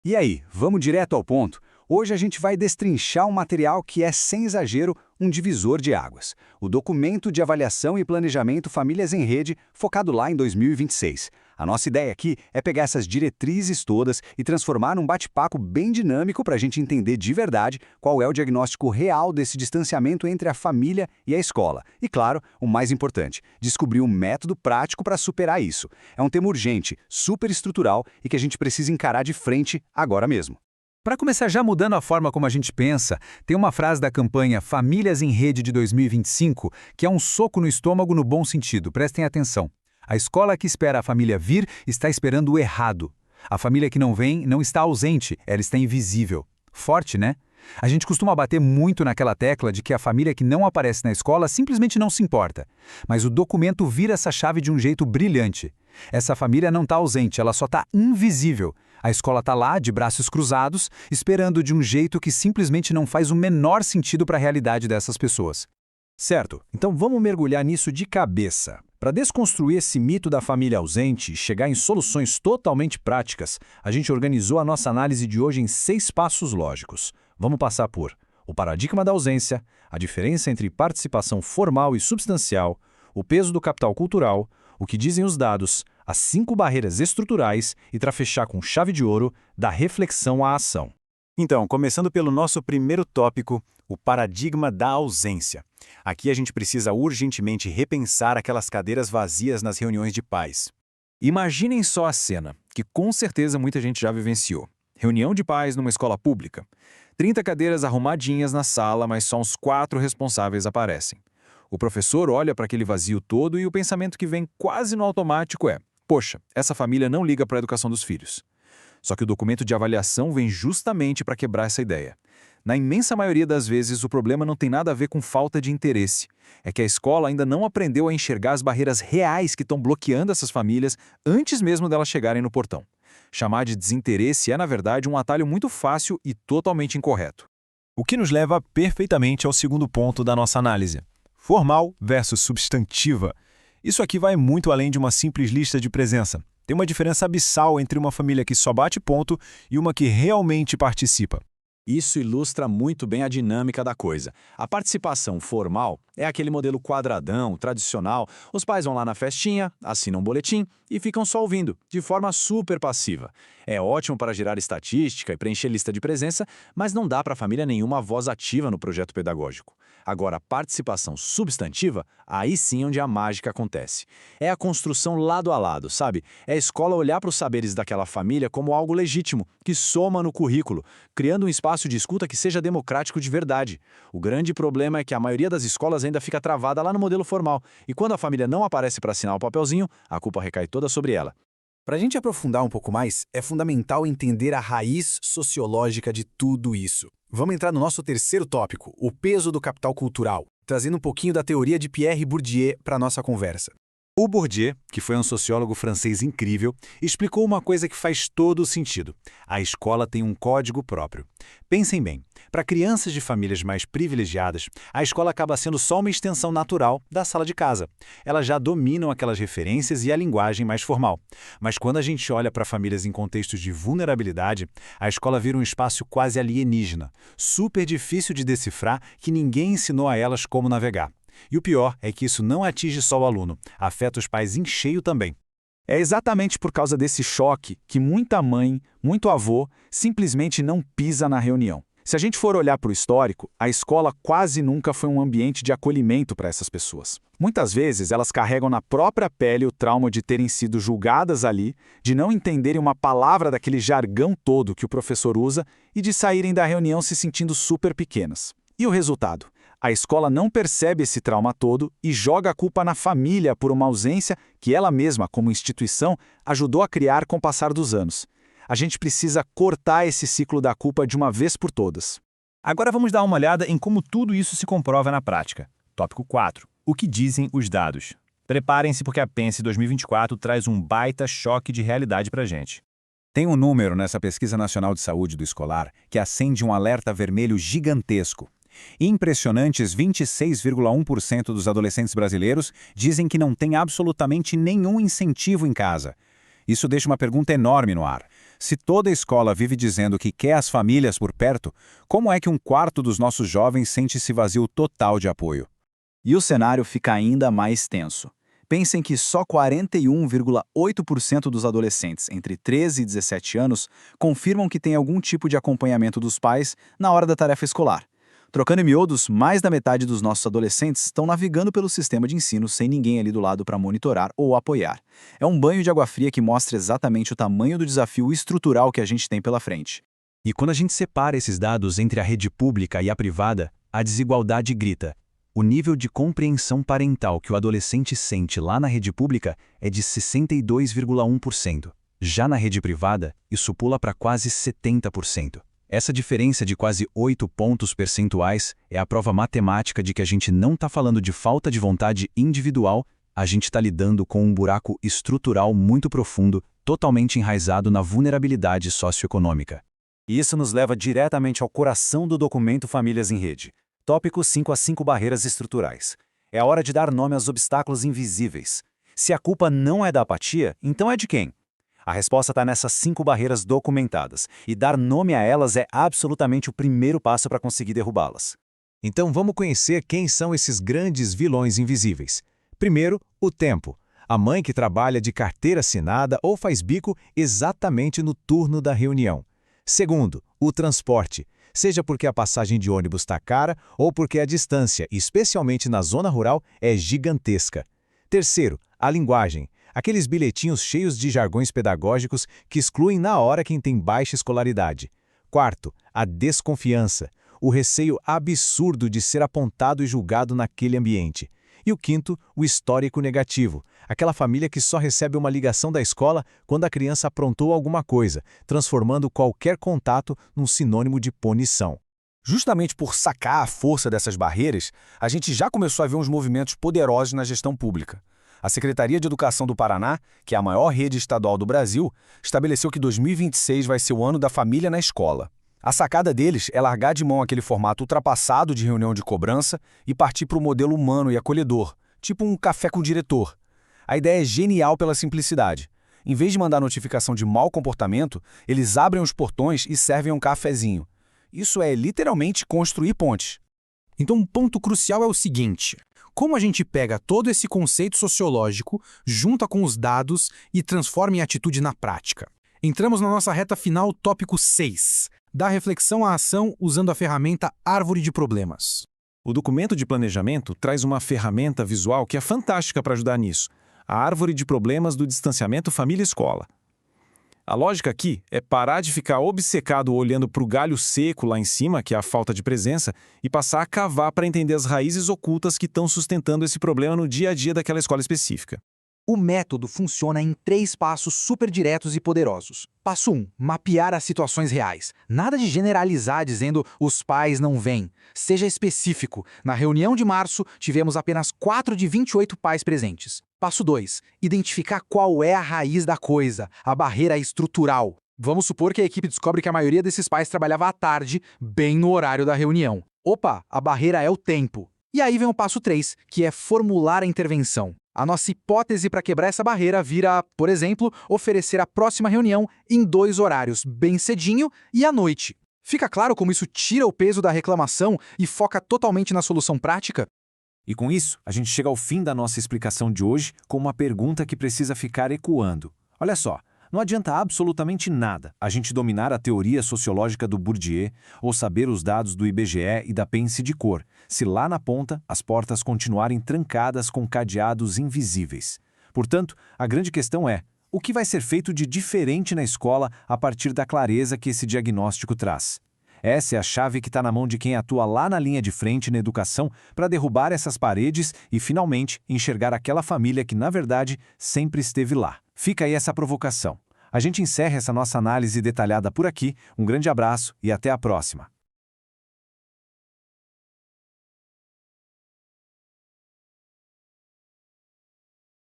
E aí, vamos direto ao ponto? Hoje a gente vai destrinchar um material que é, sem exagero, um divisor de águas. O Documento de Avaliação e Planejamento Famílias em Rede, focado lá em 2026. A nossa ideia aqui é pegar essas diretrizes todas e transformar num bate-papo bem dinâmico para a gente entender de verdade qual é o diagnóstico real desse distanciamento entre a família e a escola. E, claro, o mais importante, descobrir um método prático para superar isso. É um tema urgente, super estrutural e que a gente precisa encarar de frente agora mesmo. Para começar já mudando a forma como a gente pensa, tem uma frase da campanha Famílias em Rede de 2025 que é um soco no estômago no bom sentido, prestem atenção. A escola que espera a família vir está esperando o errado. A família que não vem não está ausente, ela está invisível. Forte, né? A gente costuma bater muito naquela tecla de que a família que não aparece na escola simplesmente não se importa. Mas o documento vira essa chave de um jeito brilhante. Essa família não está ausente, ela só está invisível. A escola está lá, de braços cruzados, esperando de um jeito que simplesmente não faz o menor sentido para a realidade dessas pessoas. Certo, então vamos mergulhar nisso de cabeça. Para desconstruir esse mito da família ausente e chegar em soluções totalmente práticas, a gente organizou a nossa análise de hoje em 6 passos lógicos. Vamos passar por o paradigma da ausência, a diferença entre participação formal e substancial, o peso do capital cultural, o que dizem os dados, as 5 barreiras estruturais e para fechar com chave de ouro, da reflexão à ação. Então, começando pelo nosso primeiro tópico, o paradigma da ausência. Aqui a gente precisa urgentemente repensar aquelas cadeiras vazias nas reuniões de pais. Imaginem só a cena, que com certeza muita gente já vivenciou. Reunião de pais numa escola pública. 30 cadeiras arrumadinhas na sala, mas só uns 4 responsáveis aparecem. O professor olha para aquele vazio todo e o pensamento que vem quase no automático é: poxa, essa família não liga para a educação dos filhos. Só que o documento de avaliação vem justamente para quebrar essa ideia. Na imensa maioria das vezes, o problema não tem nada a ver com falta de interesse. É que a escola ainda não aprendeu a enxergar as barreiras reais que estão bloqueando essas famílias antes mesmo delas chegarem no portão. Chamar de desinteresse é, na verdade, um atalho muito fácil e totalmente incorreto. O que nos leva perfeitamente ao segundo ponto da nossa análise: formal versus substantiva. Isso aqui vai muito além de uma simples lista de presença. Tem uma diferença abissal entre uma família que só bate ponto e uma que realmente participa. Isso ilustra muito bem a dinâmica da coisa. A participação formal é aquele modelo quadradão, tradicional. Os pais vão lá na festinha, assinam um boletim e ficam só ouvindo, de forma super passiva. É ótimo para gerar estatística e preencher lista de presença, mas não dá para a família nenhuma voz ativa no projeto pedagógico. Agora, a participação substantiva, aí sim onde a mágica acontece. É a construção lado a lado, sabe? É a escola olhar para os saberes daquela família como algo legítimo, que soma no currículo, criando um espaço de escuta que seja democrático de verdade. O grande problema é que a maioria das escolas ainda fica travada lá no modelo formal, e quando a família não aparece para assinar o papelzinho, a culpa recai toda sobre ela. Para a gente aprofundar um pouco mais, é fundamental entender a raiz sociológica de tudo isso. Vamos entrar no nosso terceiro tópico, o peso do capital cultural, trazendo um pouquinho da teoria de Pierre Bourdieu para a nossa conversa. O Bourdieu, que foi um sociólogo francês incrível, explicou uma coisa que faz todo o sentido. A escola tem um código próprio. Pensem bem, para crianças de famílias mais privilegiadas, a escola acaba sendo só uma extensão natural da sala de casa. Elas já dominam aquelas referências e a linguagem mais formal. Mas quando a gente olha para famílias em contextos de vulnerabilidade, a escola vira um espaço quase alienígena, super difícil de decifrar, que ninguém ensinou a elas como navegar. E o pior é que isso não atinge só o aluno, afeta os pais em cheio também. É exatamente por causa desse choque que muita mãe, muito avô, simplesmente não pisa na reunião. Se a gente for olhar para o histórico, a escola quase nunca foi um ambiente de acolhimento para essas pessoas. Muitas vezes elas carregam na própria pele o trauma de terem sido julgadas ali, de não entenderem uma palavra daquele jargão todo que o professor usa e de saírem da reunião se sentindo super pequenas. E o resultado? A escola não percebe esse trauma todo e joga a culpa na família por uma ausência que ela mesma, como instituição, ajudou a criar com o passar dos anos. A gente precisa cortar esse ciclo da culpa de uma vez por todas. Agora vamos dar uma olhada em como tudo isso se comprova na prática. Tópico 4. O que dizem os dados? Preparem-se porque a Pense 2024 traz um baita choque de realidade pra gente. Tem um número nessa Pesquisa Nacional de Saúde do Escolar que acende um alerta vermelho gigantesco. Impressionantes 26,1% dos adolescentes brasileiros dizem que não tem absolutamente nenhum incentivo em casa. Isso deixa uma pergunta enorme no ar. Se toda a escola vive dizendo que quer as famílias por perto, como é que um quarto dos nossos jovens sente esse vazio total de apoio? E o cenário fica ainda mais tenso. Pensem que só 41,8% dos adolescentes entre 13 e 17 anos confirmam que tem algum tipo de acompanhamento dos pais na hora da tarefa escolar. Trocando em miúdos, mais da metade dos nossos adolescentes estão navegando pelo sistema de ensino sem ninguém ali do lado para monitorar ou apoiar. É um banho de água fria que mostra exatamente o tamanho do desafio estrutural que a gente tem pela frente. E quando a gente separa esses dados entre a rede pública e a privada, a desigualdade grita. O nível de compreensão parental que o adolescente sente lá na rede pública é de 62,1%. Já na rede privada, isso pula para quase 70%. Essa diferença de quase 8 pontos percentuais é a prova matemática de que a gente não está falando de falta de vontade individual, a gente está lidando com um buraco estrutural muito profundo, totalmente enraizado na vulnerabilidade socioeconômica. E isso nos leva diretamente ao coração do documento Famílias em Rede. Tópico 5 a 5 barreiras estruturais. É a hora de dar nome aos obstáculos invisíveis. Se a culpa não é da apatia, então é de quem? A resposta está nessas 5 barreiras documentadas, e dar nome a elas é absolutamente o primeiro passo para conseguir derrubá-las. Então vamos conhecer quem são esses grandes vilões invisíveis. Primeiro, o tempo. A mãe que trabalha de carteira assinada ou faz bico exatamente no turno da reunião. Segundo, o transporte. Seja porque a passagem de ônibus está cara ou porque a distância, especialmente na zona rural, é gigantesca. Terceiro, a linguagem. Aqueles bilhetinhos cheios de jargões pedagógicos que excluem na hora quem tem baixa escolaridade. Quarto, a desconfiança. O receio absurdo de ser apontado e julgado naquele ambiente. E o quinto, o histórico negativo. Aquela família que só recebe uma ligação da escola quando a criança aprontou alguma coisa, transformando qualquer contato num sinônimo de punição. Justamente por sacar a força dessas barreiras, a gente já começou a ver uns movimentos poderosos na gestão pública. A Secretaria de Educação do Paraná, que é a maior rede estadual do Brasil, estabeleceu que 2026 vai ser o ano da família na escola. A sacada deles é largar de mão aquele formato ultrapassado de reunião de cobrança e partir para o modelo humano e acolhedor, tipo um café com o diretor. A ideia é genial pela simplicidade. Em vez de mandar notificação de mau comportamento, eles abrem os portões e servem um cafezinho. Isso é literalmente construir pontes. Então, um ponto crucial é o seguinte: como a gente pega todo esse conceito sociológico, junta com os dados e transforma em atitude na prática? Entramos na nossa reta final, tópico 6, da reflexão à ação usando a ferramenta Árvore de Problemas. O documento de planejamento traz uma ferramenta visual que é fantástica para ajudar nisso: a Árvore de Problemas do Distanciamento Família-Escola. A lógica aqui é parar de ficar obcecado olhando para o galho seco lá em cima, que é a falta de presença, e passar a cavar para entender as raízes ocultas que estão sustentando esse problema no dia a dia daquela escola específica. O método funciona em 3 passos super diretos e poderosos. Passo 1. Mapear as situações reais. Nada de generalizar dizendo os pais não vêm. Seja específico. Na reunião de março, tivemos apenas 4 de 28 pais presentes. Passo 2. Identificar qual é a raiz da coisa, a barreira estrutural. Vamos supor que a equipe descobre que a maioria desses pais trabalhava à tarde, bem no horário da reunião. Opa, a barreira é o tempo. E aí vem o passo 3, que é formular a intervenção. A nossa hipótese para quebrar essa barreira vira, por exemplo, oferecer a próxima reunião em 2 horários, bem cedinho e à noite. Fica claro como isso tira o peso da reclamação e foca totalmente na solução prática? E com isso, a gente chega ao fim da nossa explicação de hoje com uma pergunta que precisa ficar ecoando. Olha só, não adianta absolutamente nada a gente dominar a teoria sociológica do Bourdieu ou saber os dados do IBGE e da Pense de Cor, se lá na ponta as portas continuarem trancadas com cadeados invisíveis. Portanto, a grande questão é: o que vai ser feito de diferente na escola a partir da clareza que esse diagnóstico traz? Essa é a chave que está na mão de quem atua lá na linha de frente na educação para derrubar essas paredes e, finalmente, enxergar aquela família que, na verdade, sempre esteve lá. Fica aí essa provocação. A gente encerra essa nossa análise detalhada por aqui. Um grande abraço e até a próxima.